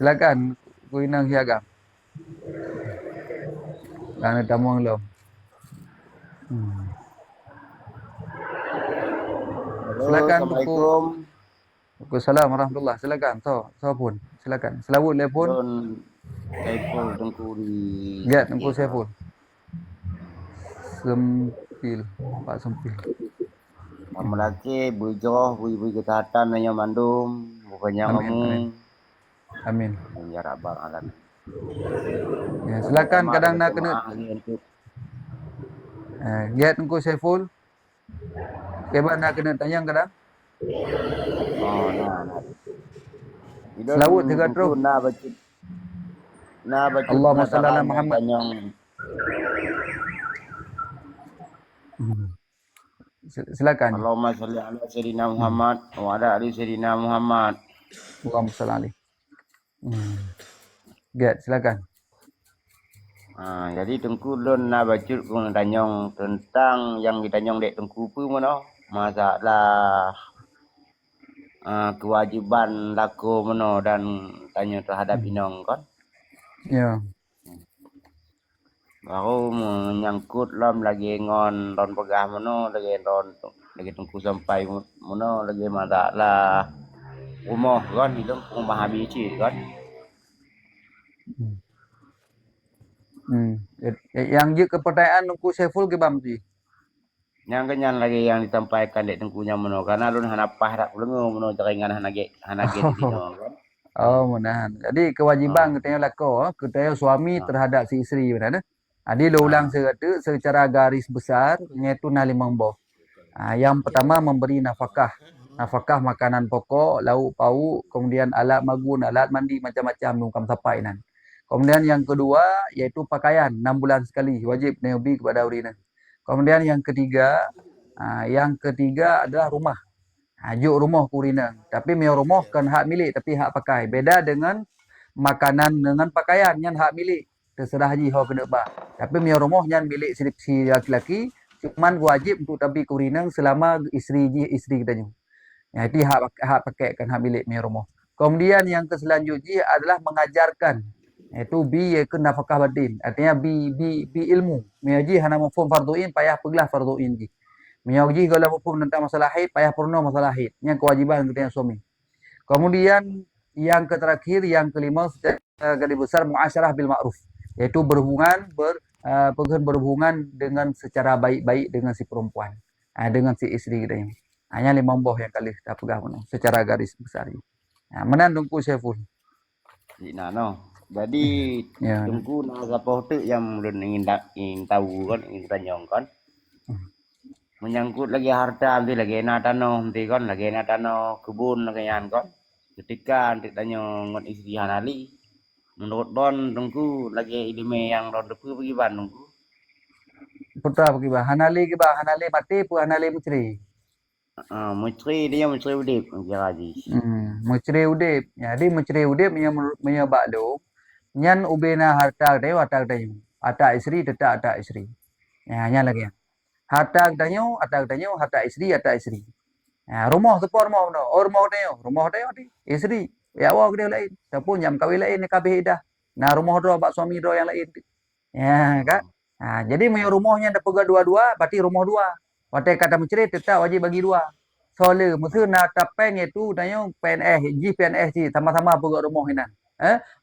Speaker 1: Silakan Engku inang hiagam. Karena tamu lo. Silakan
Speaker 5: Assalamualaikum.
Speaker 1: Waalaikumsalam warahmatullah. Silakan. So pun. Silakan. Selawat le pun.
Speaker 5: Saiful Tengku di.
Speaker 1: Ya, Tengku Saiful. Sempil. Pak Sempil.
Speaker 5: Melaki bujoh bui kesehatan nanya mandum bukannya ngomong.
Speaker 1: Amin.
Speaker 5: Ya rabbal alamin.
Speaker 1: Ya, silakan
Speaker 5: Sama
Speaker 1: kadang
Speaker 5: ada
Speaker 1: nak kena
Speaker 5: jemaah ni untuk
Speaker 1: get engko Saiful. Keba nak kena tanya kadang.
Speaker 5: nah. Idon
Speaker 1: Selawut tiga
Speaker 5: tengku
Speaker 1: terus.
Speaker 5: na bacut
Speaker 1: Allahumma
Speaker 5: na
Speaker 1: salli ala
Speaker 5: takal
Speaker 1: Muhammad.
Speaker 5: tanyong
Speaker 1: Silakan.
Speaker 5: Allahumma salli ala sayyidina Muhammad wa ala ali sayyidina Muhammad.
Speaker 1: Allahumma salli alaihi. Get, silakan.
Speaker 5: Jadi tengku lon na bacut kung tanyong tentang yang ditanyong dek tengku pu mono masalah kewajiban laku mono dan tanya terhadap inong kan.
Speaker 1: Ya.
Speaker 5: Baru menyangkut lam lagi ngon don pegah mono lagi tengku sampai mono lagi masalah rumah kan hilang memahami cik kan.
Speaker 1: Yang je kepercayaan Tengku Saiful ke bamti.
Speaker 5: Yang kenyan lagi yang disampaikan dek tengkunya mono karena lun hanapah dak lengo mono jaringan hanage di dino kan.
Speaker 1: Oh, menahan. Jadi kewajiban katanya lako, katanya suami terhadap si isteri benar. Adi lo ulang secara garis besar iaitu na limang boh. Yang pertama memberi nafkah. Nafkah makanan pokok, lauk pauk, kemudian alat magun, alat mandi macam-macam nungkam sampai nan. Kemudian yang kedua iaitu pakaian 6 bulan sekali wajib nabi kepada urina. Kemudian yang ketiga adalah rumah. Juk rumah kurina. Tapi meo rumah kan hak milik tapi hak pakai. Beda dengan makanan dengan pakaian yang hak milik. Terserah haji ho kena ba. Tapi meo rumah yang milik si laki-laki cuman wajib untuk tabi kurina selama isteri kita. Ya, itu hak pakai kan hak milik meo rumah. Kemudian yang selanjutnya adalah mengajarkan. Itu iaitu nafkah batin. Artinya bi ilmu. Meo ji hana mafhum farduin payah peglah farduin ji. Menyaji kalau hukum tentang masalah haid, payah purna masalah haid. Yang kewajiban kita suami. Kemudian yang terakhir, yang kelima, secara besar muasyarah bil ma'ruf. Iaitu berhubungan dengan secara baik-baik dengan si perempuan. Dengan si isteri kita. Hanya 5 boh yang kali kita pegang secara garis besar. Mana Tengku Saiful?
Speaker 5: Jadi tengku na gapoh tu yang belum ingin tahu kan, ingin tanyong kan. Menyangkut lagi harta nanti lagi na tanah nanti kan lagi na tanah kebun lagi yan kan ketika nanti tanya ngon istri hanali menurut don tengku lagi ilmu yang don depu pergi Bandung
Speaker 1: putra pergi bah hanali mati pu hanali mucri
Speaker 5: dia mucri udip kira haji
Speaker 1: mucri udip jadi mucri udip punya bakdo nyan ubena harta istri tetap ada istri nyan lagi harta katanya harta isteri. Rumah tu pun rumah no. Rumah dia di isteri. Ya awak dia lain. Tapi jam kahwin lain ni kabeh dah. Nah rumah dia bak suami dia yang lain. Ya kan? Jadi punya rumahnya dah pegang dua-dua, berarti rumah dua. Waktu kata menceri tetap wajib bagi dua. Soalnya mesti nak tapeng itu tanya PNS sama-sama pegang rumah ini.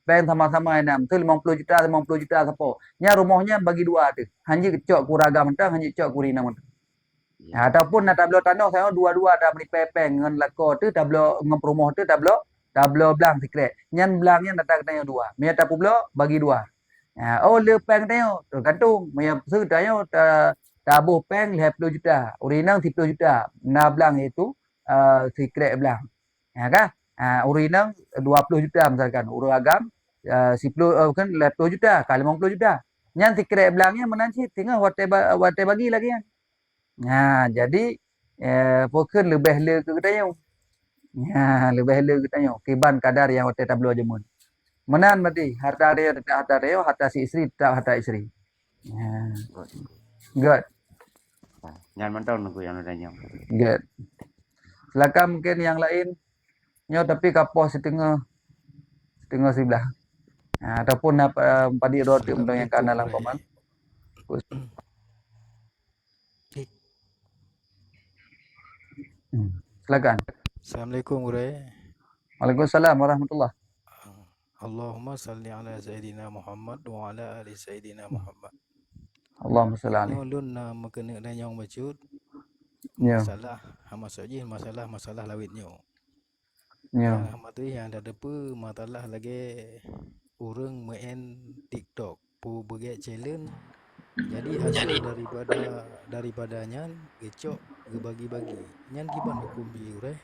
Speaker 1: Bank sama-sama enam tu 50 juta siapa. Nya rumahnya bagi dua tu. Hanya cok kuragam mentang, hanya cok kurina mentang. Ataupun nak tablo tanah saya dua-dua dah beli pepeng dengan lako tu tablo dengan rumah tu tablo belang sikret. Nyan belangnya datang tanya dua. Mia tapu blo bagi dua. Oh le peng tanya tergantung. Mia su tanya tabuh peng 50 juta. Urinang 10 juta. Na belang itu sikret belang. Ya kan? Urinang 20 juta misalkan. Uragam 10 kan 50 juta kali 50 juta. Nyan sikret belangnya menanci tinggal wate bagi lagi kan. Jadi pokok lebih le ke tanya. Lebih le ke tanya. Kiban kadar yang wate tablo jemun. Menan berarti harta dia tetap harta dia, harta si isteri tetap harta isteri. Good.
Speaker 5: Nyan mantau nunggu yang tanya.
Speaker 1: Good. Silakan mungkin yang lain. Tapi kapoh setengah sebelah. Ataupun padi roti untuk yang kanan dalam paman. Silakan.
Speaker 2: Assalamualaikum Guru.
Speaker 1: Waalaikumsalam warahmatullahi.
Speaker 2: Allahumma salli ala Sayyidina Muhammad wa ala ali Sayyidina Muhammad.
Speaker 1: Allahumma salli alaihi.
Speaker 2: Lun makena danyong bacut. Masalah lawitnya. Yang mati yang ada depu masalah lagi orang main TikTok pu begitu challenge. Jadi hasil daripadanya gecok ge bagi-bagi. Nyan giban hukum bi ureh.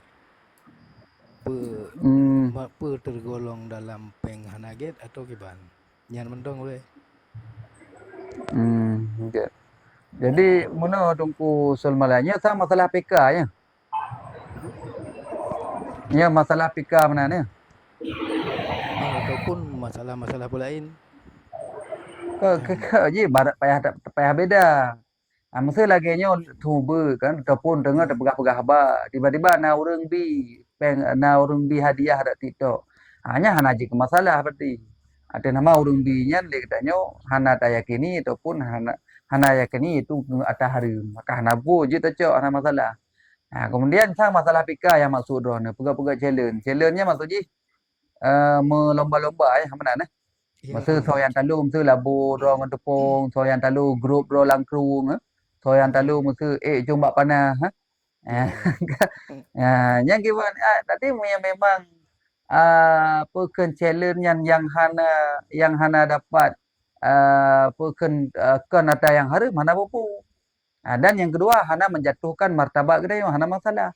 Speaker 2: Pe tergolong dalam peng hanaget atau giban? Nyan mendong ureh.
Speaker 1: Okay. Jadi mana tungku sulmalanya sama masalah PK ya. Ya masalah PK mana ni?
Speaker 2: Ataupun masalah-masalah lain.
Speaker 1: Ke je barat payah beda. Masa lagi nya tuba kan ataupun dengar terpegah-pegah ba tiba-tiba na orang bi hadiah dak TikTok. Hanya hana je ke masalah berarti. Ada nama orang bi nya le katanya hana tak yakini ataupun hana yakini itu atas harum. Maka hana bu je tak hana masalah. Kemudian sang masalah PK yang maksud drone pegah-pegah challenge. Challenge-nya maksud je melomba-lomba mana nah. Masa soyan talu masa labu drone dengan tepung, soyan talu grup drone langkrung, soyan talu masa jom bak panah yang giwan tadi memang pekan challenge yang hana dapat pekan kan ada yang harum hana apa. Dan yang kedua hana menjatuhkan martabat kita yang hana masalah.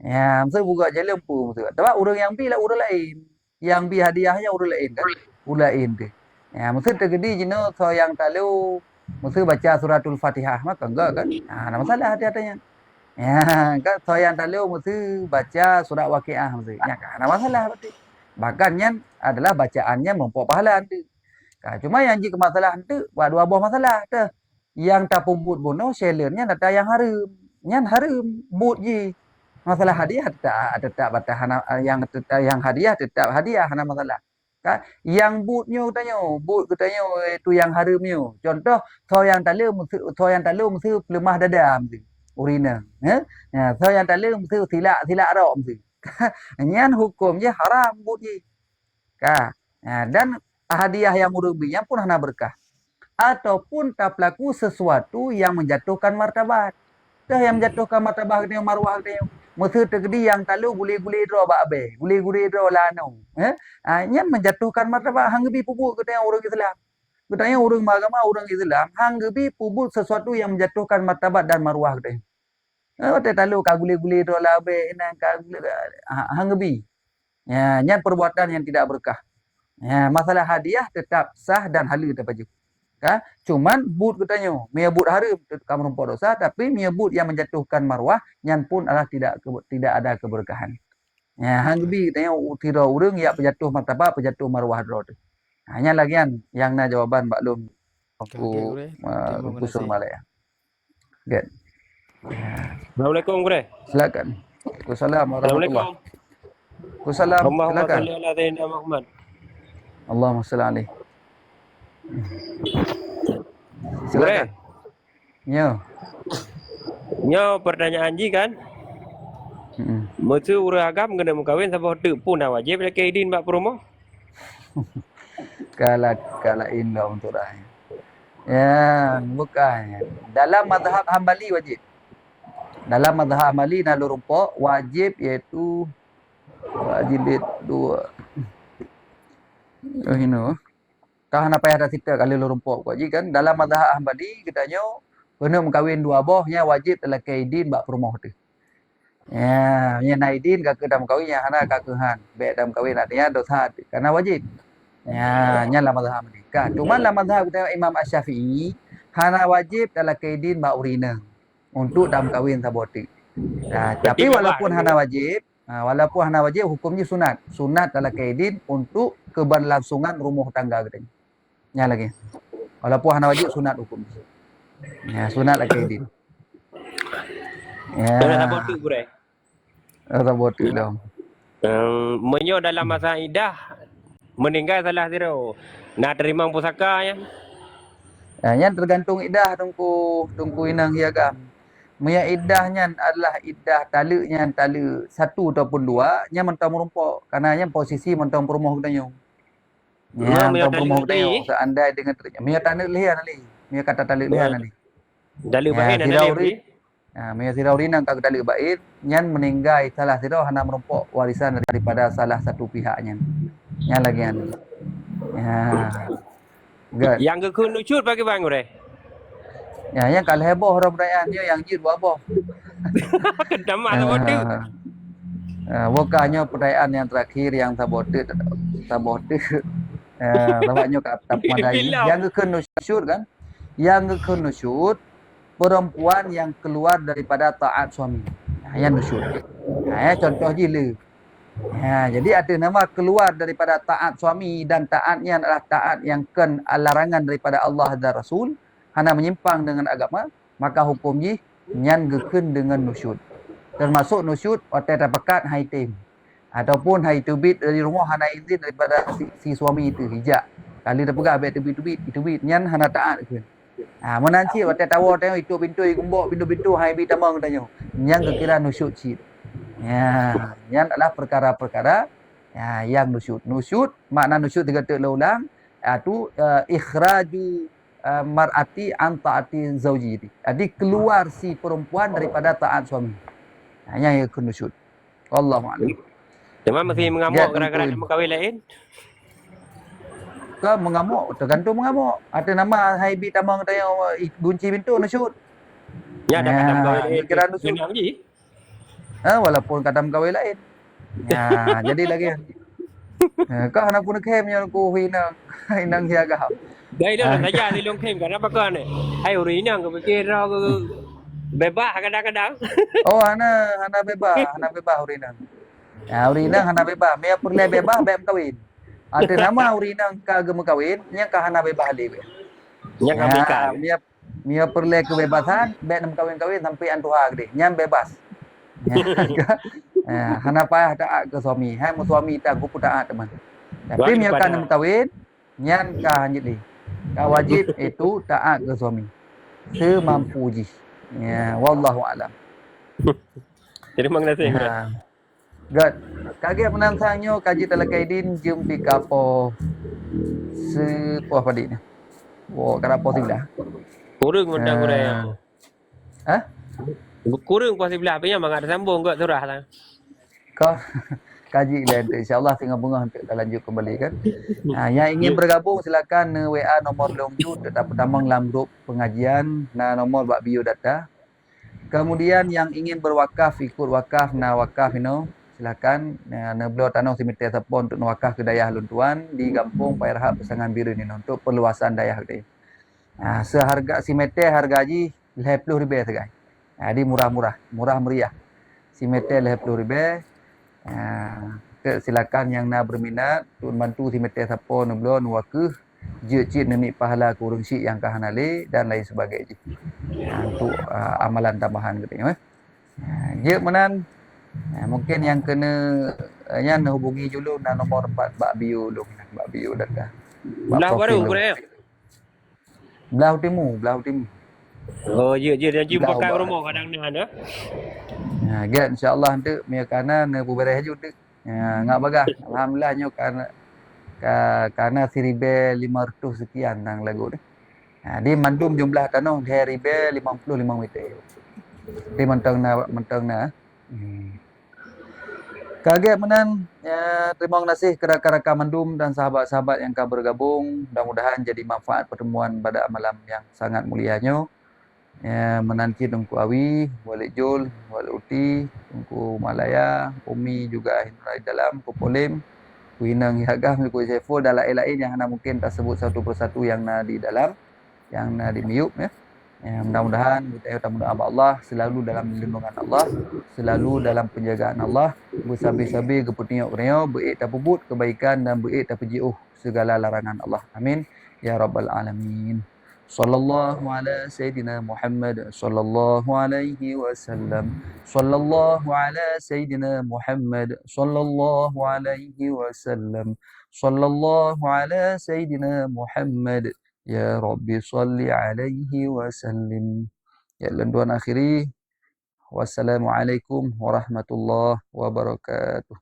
Speaker 1: Ya, masa buka jalan pun masa. Tapi orang yang bi lah orang lain. Yang bi hadiahnya orang lain kan. Orang lain tu. Ya, masa tergedi jino so yang talu masa baca suratul Fatihah maka enggak kan. Ada masalah hati-hatinya. Ya, kan so yang talu masa baca surat Waqiah masa. Ya, kan ada masalah berarti. Bahkan yang adalah bacaannya mempunyai pahala tu. Cuma yang jika masalah tu dua buah masalah tu. Yang tak pumbut bono challenge-nya data yang harum. Yang harum but je. Masalah hadiah tetap batas yang hadiah tetap hadiah hana masalah. Kan yang butnya katanya itu yang harumnya. Contoh so yang talu mesti lemah dada mesti urina. Ya, so yang talu mesti silak arak mesti. Nyan hukumnya haram but je. Kan. Dan hadiah yang murubinya pun hana berkah. Ataupun tak pelaku sesuatu yang menjatuhkan martabat. Dah yang menjatuhkan martabat dia maruah dia. Masa tergedi yang talu guli-guli draw bak abe, guli-guli draw lano. Yang menjatuhkan martabat hang gebi pubut katanya orang Islam. Katanya orang agama orang Islam hang gebi pubut sesuatu yang menjatuhkan martabat dan maruah katanya. Talu ka guli-guli draw la abe ina ka hang gebi. Ya, yang perbuatan yang tidak berkah. Ya, masalah hadiah tetap sah dan halal terpaju. Cuman but katanya menyebut haram kamu nampak dosa tapi menyebut yang menjatuhkan marwah yang pun adalah tidak ada keberkahan. Ya hang bi katanya tira urang ya penjatuh martabat penjatuh marwah dro tu. Hanya lagian yang na jawaban maklum aku usul Malaya. Good.
Speaker 9: Assalamualaikum Gure.
Speaker 1: Silakan. Waalaikumsalam warahmatullahi. Waalaikumsalam. Silakan. Allahumma salli alaihi. Silakan.
Speaker 9: Nyo pertanyaan ji kan. Mesti urang agam kena mengkawin sampai hotel pun wajib pakai idin bak promo.
Speaker 1: Kala indah untuk dah. Ya, bukan. Dalam mazhab Hambali wajib. Dalam mazhab Hambali nalu rumpok wajib iaitu jilid 2. Kah nak payah dah cerita kali rumpok ko. Jadi kan dalam mazhab Hambali katanya kena mengkawin dua bohnya wajib telah kaidin bak rumah tu. Ya, nya naidin ka ke dalam kawin yang hana ka kehan. Baik dalam kawin artinya dosa karena wajib. Ya, nya dalam mazhab Hambali. Kan cuma dalam mazhab kita Imam Asy-Syafi'i hana wajib telah kaidin bak urina untuk dalam kawin saboti. Nah, tapi walaupun hana wajib hukumnya sunat. Sunat telah kaidin untuk keberlangsungan rumah tangga katanya. Nya lagi. Walaupun hana wajib sunat hukum. Ya, sunat lagi kaidin. Ya.
Speaker 9: Kena sabot tu Gure.
Speaker 1: Sabot tu dong.
Speaker 9: Menyo dalam masa idah meninggal salah zero. Nak terima pusaka ya.
Speaker 1: Yang tergantung idah tungku inang hiagam. Maya iddahnya adalah iddah taluknya taluk 1 ataupun 2 nya mentang merumpok karena nya posisi mentang perumah katanya. Ya, mentang perumah katanya seandai dengan maya tanuk lihan ali. Maya kata taluk lihan ali.
Speaker 9: Daluk bain ali.
Speaker 1: Maya sirauri nang ka taluk bain nyan meninggal salah sira hana merumpok warisan daripada salah satu pihaknya. Nya lagi Ya. Good.
Speaker 9: Yang ke kun nusyud bagi bang ure.
Speaker 1: Ya, yang kalau heboh orang perayaannya yang jid buat apa?
Speaker 9: Kedam sama tu.
Speaker 1: Bukannya perayaan yang terakhir yang sabote tampaknya tak memadai. Yang ke nusyud kan? Yang ke nusyud perempuan yang keluar daripada taat suami. Yang nusyud. Contoh jila. Jadi ada nama keluar daripada taat suami dan taatnya adalah taat yang larangan daripada Allah dan Rasul, hana menyimpang dengan agama, maka hukum ji nyan geken dengan nusyud. Termasuk nusyud otai tapakat hai tim. Ataupun hai tubit dari rumah hana izin daripada si suami itu hijak. Kali dia pegang bet tubit nyan hana taat ke. Menanci otai tawa tengok itu pintu gumbok pintu hai bi tamang tanya. Nyan kekira nusyud cid. Ya, yang adalah perkara-perkara yang nusyud. Nusyud, makna nusyud tiga kali ulang, itu ikhraju mar'ati an ta'ati zawji. Jadi keluar si perempuan daripada taat suami. Yang nusyud. Wallahu a'lam.
Speaker 9: Cuma masih mengamuk gara-gara nak kahwin lain.
Speaker 1: Ke mengamuk, tergantung mengamuk. Ada nama haibi tamang tanya gunci pintu nusyud.
Speaker 9: Ya, ada kata kahwin lain.
Speaker 1: Kira nusyud. Walaupun kadang kahwin lain. Jadi lagi. Kau nak pun kemnya aku hinang hiaga.
Speaker 9: Gai dah saja di long kem kan apa kan ni? Ai uri nang ke kira ke bebas kadang-kadang.
Speaker 1: Hana bebas uri nang. Uri nang hana bebas. Mia perle bebas beb kahwin. Ada nama uri nang ka gem kahwin, nya ka hana bebas ali.
Speaker 9: Nya ka nikah.
Speaker 1: Mia perle kebebasan, beb nam kahwin sampai antuha gede. Nya bebas. Hana payah taat ke suami. Hai mu suami tak aku taat teman. Tapi miakan kawin nyan ka hanjit ka wajib itu taat ke suami. Semampu ji. Wallahu alam.
Speaker 9: Terima kasih.
Speaker 1: Good. Kage menansanyo kaji talakaidin jumpi kapo sepuah padina. Karapo sila.
Speaker 9: Kurang undang kurang. Kurang kuasa belah apa yang ada sambung kat surah lah.
Speaker 1: Kau kaji lain tu. InsyaAllah tinggal bunga untuk kita lanjut kembali kan. Yang ingin bergabung silakan WA nomor Longju tetap pertama dalam grup pengajian na nomor bak bio data. Kemudian yang ingin berwakaf ikut wakaf na wakaf silakan na beliau tanah simite sapon untuk wakaf ke dayah luntuan di Kampung Pairhab Pesangan Biru ni untuk perluasan dayah dia. Seharga simite harga haji 50 ribu segai. Jadi murah meriah. Simete RM50. Silakan yang nak berminat untuk bantu simete siapa nak belon wakih je nemi pahala kurang syik yang kahanale dan lain sebagainya. Untuk amalan tambahan katanya. Je menan mungkin yang kena yang hubungi dulu na nomor 4 bak bio data.
Speaker 9: Belah baru kurang.
Speaker 1: Belah timur.
Speaker 9: Oh, dia jumpa kat rumah kadang ni ada.
Speaker 1: Get insya-Allah nanti mia kanan bebereh ju tu. Ngak bagah. Alhamdulillahnya karena 1500 sekian nang lagu ni. Di mandum jumlah tanah 55 meter. Di mentang na. Kaget menan. Terima kasih kepada rakan mandum dan sahabat-sahabat yang akan bergabung. Mudah-mudahan jadi manfaat pertemuan pada malam yang sangat mulianya. Menanti Tungku Awi, Walid Jul, Walid Uti, Tungku Malaya, Umi juga Hindra dalam, Kupolim, Kuinang Hagah, Milikui Saiful dan lain-lain yang mungkin tak sebut satu persatu yang di dalam, yang di miup ya. Mudah-mudahan kita mudah Allah selalu dalam lindungan Allah, selalu dalam penjagaan Allah, bersabi-sabi keputniok reo, beik tak pebut kebaikan dan beik tak pejiuh segala larangan Allah. Amin ya rabbal alamin. Sallallahu ala Sayyidina Muhammad sallallahu alaihi wasallam. Sallallahu ala Sayyidina Muhammad sallallahu alaihi wasallam. Sallallahu ala Sayyidina Muhammad. Ya Rabbi salli alaihi wasallim. Ya landuan akhiri. Wassalamualaikum warahmatullahi wabarakatuh.